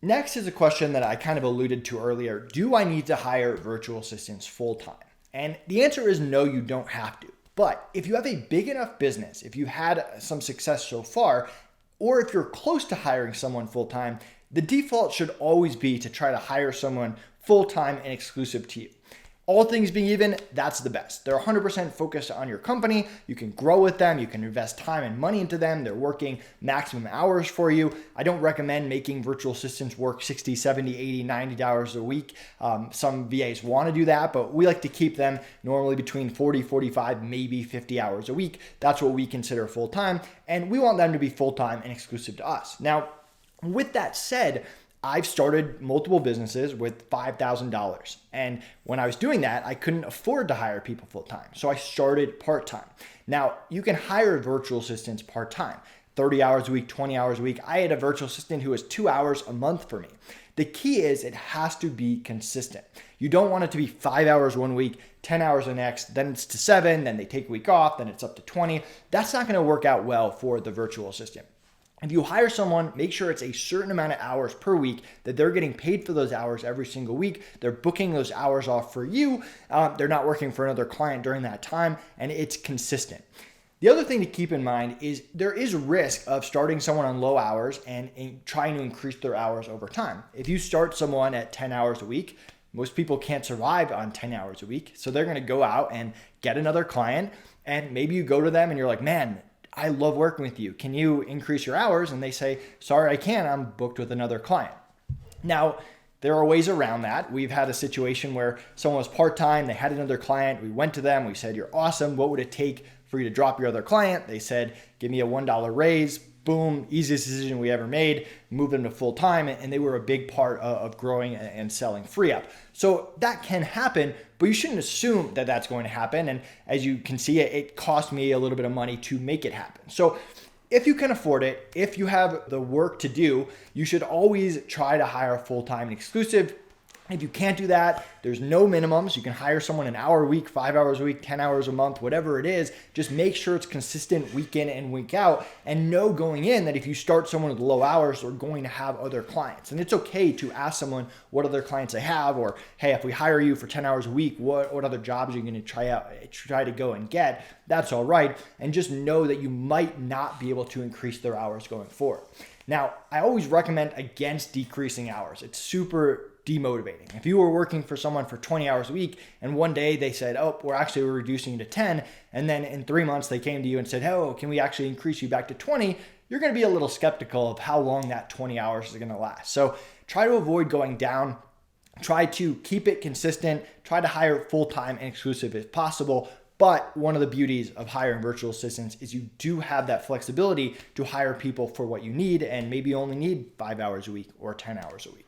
Next is a question that I kind of alluded to earlier. Do I need to hire virtual assistants full time? And the answer is no, you don't have to. But if you have a big enough business, if you had some success so far, or if you're close to hiring someone full time, the default should always be to try to hire someone full time and exclusive to you. All things being even, that's the best. They're 100% focused on your company. You can grow with them. You can invest time and money into them. They're working maximum hours for you. I don't recommend making virtual assistants work 60, 70, 80, 90 hours a week. Some VAs want to do that, but we like to keep them normally between 40, 45, maybe 50 hours a week. That's what we consider full-time, and we want them to be full-time and exclusive to us. Now, with that said, I've started multiple businesses with $5,000. And when I was doing that, I couldn't afford to hire people full time. So I started part time. Now, you can hire virtual assistants part time, 30 hours a week, 20 hours a week. I had a virtual assistant who was 2 hours a month for me. The key is it has to be consistent. You don't want it to be 5 hours one week, 10 hours the next, then it's to 7, then they take a week off, then it's up to 20. That's not going to work out well for the virtual assistant. If you hire someone, make sure it's a certain amount of hours per week, that they're getting paid for those hours every single week. They're booking those hours off for you. They're not working for another client during that time, and it's consistent. The other thing to keep in mind is there is risk of starting someone on low hours and trying to increase their hours over time. If you start someone at 10 hours a week, most people can't survive on 10 hours a week. So they're going to go out and get another client, and maybe you go to them and you're like, man, I love working with you. Can you increase your hours? And they say, sorry, I can't. I'm booked with another client. Now, there are ways around that. We've had a situation where someone was part-time. They had another client. We went to them. We said, you're awesome. What would it take for you to drop your other client? They said, give me a $1 raise. Boom, easiest decision we ever made, move them to full time, and they were a big part of growing and selling FreeUp. So that can happen, but you shouldn't assume that that's going to happen. And as you can see, it cost me a little bit of money to make it happen. So if you can afford it, if you have the work to do, you should always try to hire full-time and exclusive. If you can't do that, there's no minimums. You can hire someone an hour a week, 5 hours a week, 10 hours a month, whatever it is. Just make sure it's consistent week in and week out, and know going in that if you start someone with low hours, they're going to have other clients. And it's okay to ask someone what other clients they have, or, hey, if we hire you for 10 hours a week, what other jobs are you going to try to go and get? That's all right. And just know that you might not be able to increase their hours going forward. Now, I always recommend against decreasing hours. It's super demotivating. If you were working for someone for 20 hours a week and one day they said, oh, we're reducing you to 10, and then in 3 months they came to you and said, oh, can we actually increase you back to 20? You're going to be a little skeptical of how long that 20 hours is going to last. So try to avoid going down. Try to keep it consistent. Try to hire full-time and exclusive if possible. But one of the beauties of hiring virtual assistants is you do have that flexibility to hire people for what you need, and maybe you only need 5 hours a week or 10 hours a week.